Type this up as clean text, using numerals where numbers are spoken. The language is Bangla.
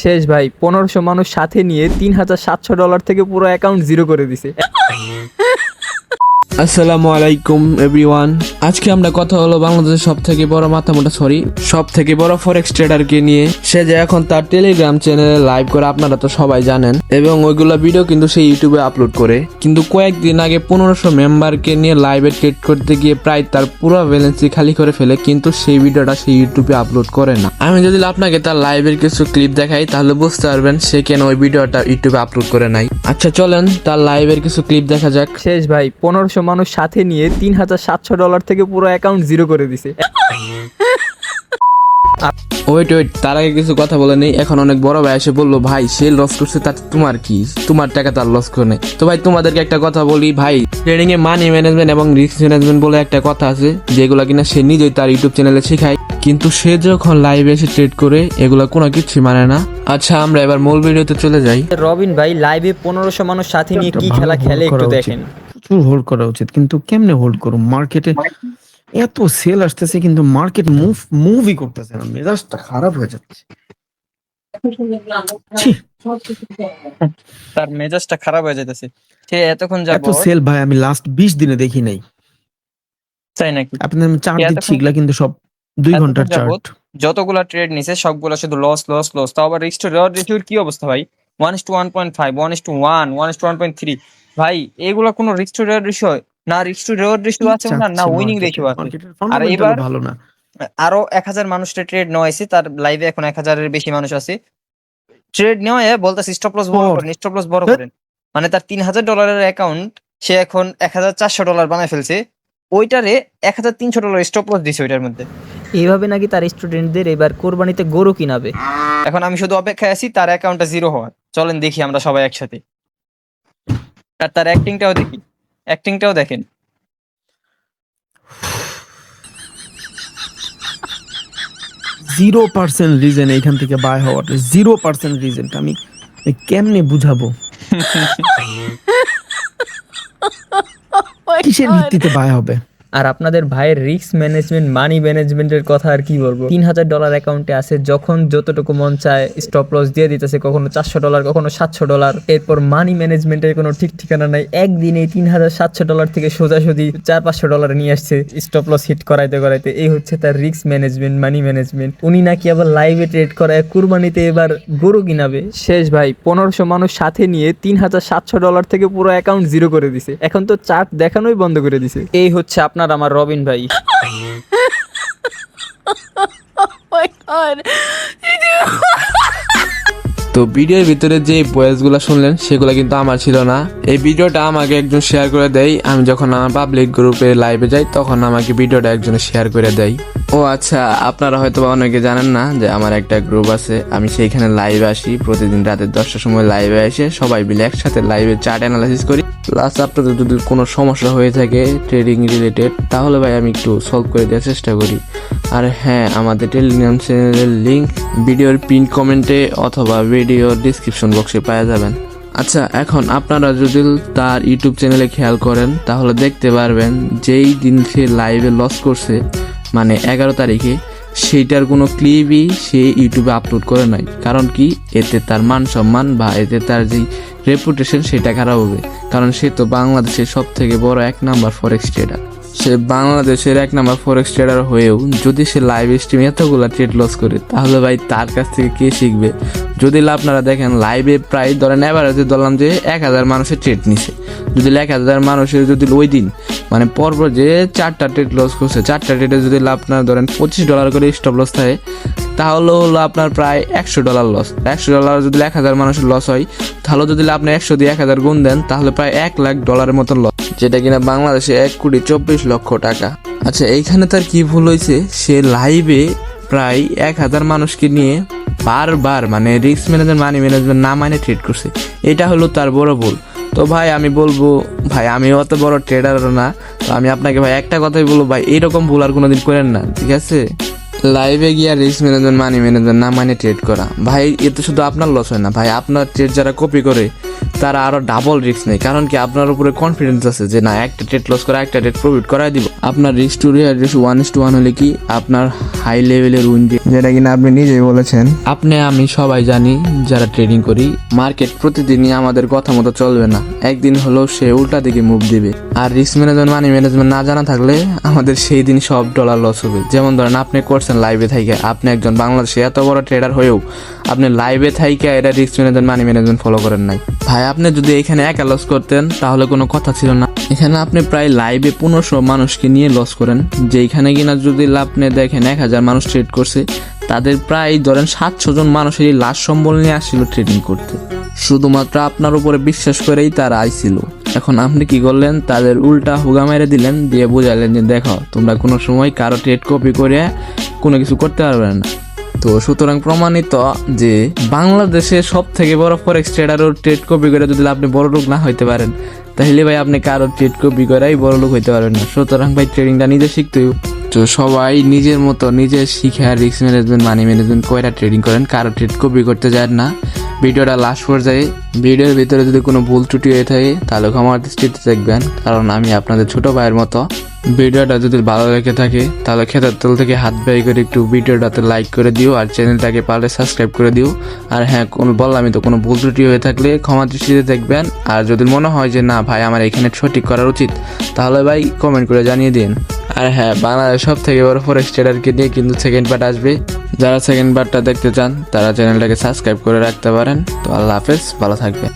শেষ ভাই 1500 মানুষ সাথে নিয়ে $3,700 থেকে পুরো অ্যাকাউন্ট জিরো করে দিছে। আসসালামু আলাইকুম এভরিওয়ান। আজকে আমরা কথা হলো বাংলাদেশের সব থেকে বড় সব থেকে বড় ফরেক্স ট্রেডারকে নিয়ে। সে যে এখন তার টেলিগ্রাম চ্যানেলে লাইভ করে, আপনারা তো সবাই জানেন, এবং ওইগুলা ভিডিও কিন্তু সে ইউটিউবে আপলোড করে। কিন্তু কয়েকদিন আগে 1500 মেম্বারকে নিয়ে লাইভে ট্রেড করতে গিয়ে প্রায় তার পুরো ব্যালেন্সই খালি করে ফেলে, কিন্তু সেই ভিডিওটা সে ইউটিউবে আপলোড করে না। আমি যদি আপনাকে তার লাইভের কিছু ক্লিপ দেখাই তাহলে বুঝতে পারবেন সে কেন ওই ভিডিওটা ইউটিউবে আপলোড করে নাই। আচ্ছা চলেন তার লাইভের কিছু ক্লিপ দেখা যাক। শেষ ভাই 1500 মানুষ সাথে নিয়ে $3,700 থেকে পুরো অ্যাকাউন্ট জিরো করে দিছে। ওয়েট তার আগে কিছু কথা বলে নেই। এখন অনেক বড় ভাই এসে বললো, ভাই সে লস করছে, তাতে তোমার কি? তোমার টাকা তার লস করে নেই। তো ভাই তোমাদেরকে একটা কথা বলি ভাই, ট্রেডিং এ মানি ম্যানেজমেন্ট এবং রিস্ক ম্যানেজমেন্ট বলে একটা কথা আছে, যেগুলো কিনা সে নিজেই তার ইউটিউব চ্যানেলে শেখায়, কিন্তু সে যখন লাইভে এসে ট্রেড করে এগুলো কোনো কিছু মানে না। আচ্ছা আমরা এবার মূল ভিডিওতে চলে যাই। রবিন ভাই লাইভে 1500 মানুষ সাথে নিয়ে কি খেলা খেলে একটু দেখেন। প্রচুর হোল্ড করা উচিত, কিন্তু কেমনে হোল্ড করো? মার্কেটে এত সেল আসতেছে কিন্তু মার্কেট মুভই করতেছে না, মেজাজটা খারাপ হয়ে যাচ্ছে। ছি, তার মেজাজটা খারাপ হয়ে যাইতেছে। সে এতক্ষণ এত সেল ভাই আমি লাস্ট 20 দিনে দেখি নাই। চাই নাকি আপনাদের আমি চার্ট দিচ্ছি, এগুলা কিন্তু সব 2 ঘন্টার চার্ট। যতগুলা ট্রেড নিছে সবগুলা শুধু লস লস লস। তাও আবার রিস্ক টু রিওয়ার্ড রেশিওর কি অবস্থা ভাই? 1:1.5, 1:1, 1:1.3। ভাই এগুলা কোনো রিস্ক টু রিওয়ার্ড রেশিও না, রিস্ক টু রিওয়ার্ড রেশিও আছে না উইনিং রেশিও আছে। আর এবার ভালো না, আরো 1000 মানুষের ট্রেড নেওয়া হয়েছে, তার লাইভে এখন 1000-এর বেশি মানুষ আছে। ট্রেড নেওয়া বলতেছে স্টপ লস বড় করেন, স্টপ লস বড় করেন। মানে তার $3,000 অ্যাকাউন্ট সে এখন $1,400 বানায় ফেলছে। ওইটারে $1,300 স্টপ লস দিছে ওইটার মধ্যে। এইভাবে নাকি তার স্টুডেন্টদের এবার কোরবানিতে গরু কিনাবে। এখন আমি শুধু অপেক্ষায় আছি তার অ্যাকাউন্টটা জিরো হওয়ার। চলেন দেখি আমরা সবাই একসাথে। আর তার অ্যাক্টিংটাও দেখি, অ্যাক্টিংটাও দেখেন। 0% রিজন এইখান থেকে বাই হওয়ার, 0% রিজনটা আমি কেমনে বুঝাবো? কিসের ভিত্তিতে বাই হবে? আর আপনাদের ভাইয়ের রিস্ক ম্যানেজমেন্ট মানি ম্যানেজমেন্টের কথা আর কি বলবো। $3,000 অ্যাকাউন্টে আছে, যখন যতটুকু মন চায় স্টপ লস দিয়ে দিতেছে, কখনো $400 কখনো $700। এরপর মানি ম্যানেজমেন্টের কোনো ঠিক ঠিকানা নাই। একদিনে $3,700 থেকে সোজাসুজি $400-500 নিয়ে আসছে স্টপ লস হিট করাইতে করাইতে। এই হচ্ছে তার রিস্ক ম্যানেজমেন্ট মানি ম্যানেজমেন্ট। উনি নাকি আবার লাইভে ট্রেড করায় কুরবানিতে এবার গরু কিনাবে। শেষ ভাই 1500 মানুষ সাথে নিয়ে $3,700 থেকে পুরো অ্যাকাউন্ট জিরো করে দিছে। এখন তো চার্ট দেখানোই বন্ধ করে দিছে। এই হচ্ছে আপনার আমার রবিন ভাই। তো ভিডিওর ভিতরে যে ভয়েসগুলো শুনলেন সেগুলো কিন্তু আমার ছিল না। এই ভিডিওটা আমাকে একজন শেয়ার করে দেয়। আমি যখন আমার পাবলিক গ্রুপে লাইভে যাই তখন আমাকে ভিডিওটা একজন শেয়ার করে দেয়। ও আচ্ছা, আপনারা হয়তো অনেকে জানেন না যে আমার একটা গ্রুপ আছে, আমি সেইখানে লাইভে আসি প্রতিদিন রাতে 10টার সময় লাইভে এসে সবাই মিলে একসাথে লাইভে চার্ট অ্যানালাইসিস করি। প্লাস আপনাদের যদি কোনো সমস্যা হয়ে থাকে ট্রেডিং রিলেটেড তাহলে ভাই আমি একটু সলভ করে দেওয়ার চেষ্টা করি। আর হ্যাঁ, আমাদের টেলিগ্রাম চ্যানেলের লিঙ্ক ভিডিওর পিন কমেন্টে অথবা ভিডিওর ডিসক্রিপশন বক্সে পাওয়া যাবেন। আচ্ছা এখন আপনারা যদি তার ইউটিউব চ্যানেলে খেয়াল করেন তাহলে দেখতে পারবেন যেই দিন সে লাইভে লস করছে, মানে 11 তারিখে, সেইটার কোনো ক্লিপই সে ইউটিউবে আপলোড করে নাই। কারণ কি? এতে তার মান সম্মান বা এতে তার যেই রেপুটেশন সেটা খারাপ হবে। কারণ সে তো বাংলাদেশের সব থেকে বড় 1 নাম্বার ফরেক্স ট্রেডার। সে বাংলাদেশের 1 নাম্বার ফরেক্স ট্রেডার হয়েও যদি সে লাইভ স্ট্রিমে এতগুলো ট্রেড লস করে তাহলে ভাই তার কাছ থেকে কে শিখবে? যদি আপনারা দেখেন লাইভে প্রায় ধরেন এভারেজে ধরলাম যে 1000 মানুষের ট্রেড নিছে, যদি 1000 মানুষের যদি ওই দিন মানে পরপর যে 4টা ট্রেড লস করছে, 4টা ট্রেডে যদি আপনার ধরেন $25 করে স্টপ লস থাকে তাহলে হলো আপনার প্রায় $100 লস। $100 যদি 1000 মানুষের লস হয় তাহলে যদি আপনি 100 দিয়ে 1000 গুণ দেন তাহলে প্রায় $1,00,000 মতো লস, যেটা কিনা বাংলাদেশে 1,24,00,000 টাকা। আচ্ছা এইখানে তার কি ভুল হয়েছে? সে লাইভে প্রায় 1000 মানুষকে নিয়ে বারবার মানে রিস্ক ম্যানেজমেন্ট মানি ম্যানেজমেন্ট না মানে ট্রেড করছে, এটা হলো তার বড় ভুল। তো ভাই আমি বলবো, ভাই আমি অত বড় ট্রেডারও না, তো আমি আপনাকে ভাই একটা কথাই বলবো, ভাই এরকম ভুল আর কোনোদিন করেন না, ঠিক আছে? লাইভে গিয়ে রিস্ক ম্যানেজমেন্ট মানি ম্যানেজমেন্ট না মানে ট্রেড করা, ভাই এতে শুধু আপনার লস হয় না ভাই, আপনার ট্রেড যারা কপি করে তারা আরো ডাবল রিস্ক নেয়, কারণ কি আপনার উপরে কনফিডেন্স আছে যে না একটা ট্রেড লস করে একটা ট্রেড প্রফিট করাই দিব। আপনার রিস্ক টু রিওয়ার্ড রেশিও 1:1 হলে কি আপনার হাই লেভেলের উইন রেট, যেটা কিনা আপনি নিজেই বলেছেন। আপনি আমি সবাই জানি যারা ট্রেডিং করি, মার্কেট প্রতিদিনই আমাদের কথা মতো চলবে না, একদিন হলেও সে উল্টা দিকে মুভ দিবে। আর রিস্ক ম্যানেজমেন্ট মানি ম্যানেজমেন্ট না জানা থাকলে আমাদের সেই দিন সব ডলার লস হবে। যেমন ধরেন আপনি করছেন লাইভে থাইকা, আপনি একজন বাংলাদেশে এত বড় ট্রেডার হয়েও আপনি লাইভে থাইকা এটা risk management money management follow করেন নাই। ভাই আপনি যদি এখানে একা লস করতেন তাহলে কোনো কথা ছিল না। এখানে আপনি প্রায় লাইভে 1500 মানুষকে নিয়ে লস করেন, যেখানে কিনা যদি আপনি দেখেন 1000 মানুষ ট্রেড করছে, তাদের প্রায় ধরেন 700 জন মানুষেরই লাশ সম্বল নিয়ে আসছিল ট্রেডিং করতে, শুধুমাত্র আপনার উপরে বিশ্বাস করেই তারা আইছিল। এখন আপনি কি করলেন, তাদের উল্টা হুগা মেরে দিলেন, দিয়ে বুঝাইলেন যে দেখো তোমরা কোনো সময় কারো ট্রেড কপি করে কোনো কিছু করতে পারবে না। তো সুতরাং প্রমাণিত যে বাংলাদেশে সব থেকে বড় ফরেক্স ট্রেডারও ট্রেড কপি করে যদি আপনি বড় লোক না হইতে পারেন, তাহলে ভাই আপনি কারো ট্রেড কপি করাই বড় লোক হইতে পারবেন না। সুতরাং ভাই ট্রেডিংটা নিজে শিখতে হবে। তো সবাই নিজের মতো নিজে শিখে রিস্ক ম্যানেজমেন্ট মানি ম্যানেজমেন্ট কয়টা ট্রেডিং করেন, কারো ট্রেড কপি করতে যান না। ভিডিওটা লাস্ট পর্যায়ে, ভিডিওর ভিতরে যদি কোনো ভুল ত্রুটি হয়ে থাকে তাহলে ক্ষমার দৃষ্টিতে দেখবেন, কারণ আমি আপনাদের ছোট ভাইয়ের মতো। ভিডিওটা যদি ভালো লেগে থাকে তাহলে খেতার তল থেকে হাত ব্যয় করে একটু ভিডিওটাতে লাইক করে দিও, আর চ্যানেলটাকে পারলে সাবস্ক্রাইব করে দিও। আর হ্যাঁ, বললামই তো কোনো ভুল ত্রুটি হয়ে থাকলে ক্ষমা দৃষ্টিতে দেখবেন। আর যদি মনে হয় যে না ভাই আমার এখানে সঠিক করার উচিত, তাহলে ভাই কমেন্ট করে জানিয়ে দিন। আর হ্যাঁ, বাংলাদেশ সব থেকে বড় ফরেক্স ট্রেডারকে নিয়ে কিন্তু সেকেন্ড পার্ট আসবে। যারা সেকেন্ড পার্টটা দেখতে চান তারা চ্যানেলটাকে সাবস্ক্রাইব করে রাখতে পারেন। তো আল্লাহ হাফেজ, ভালো থাকবেন।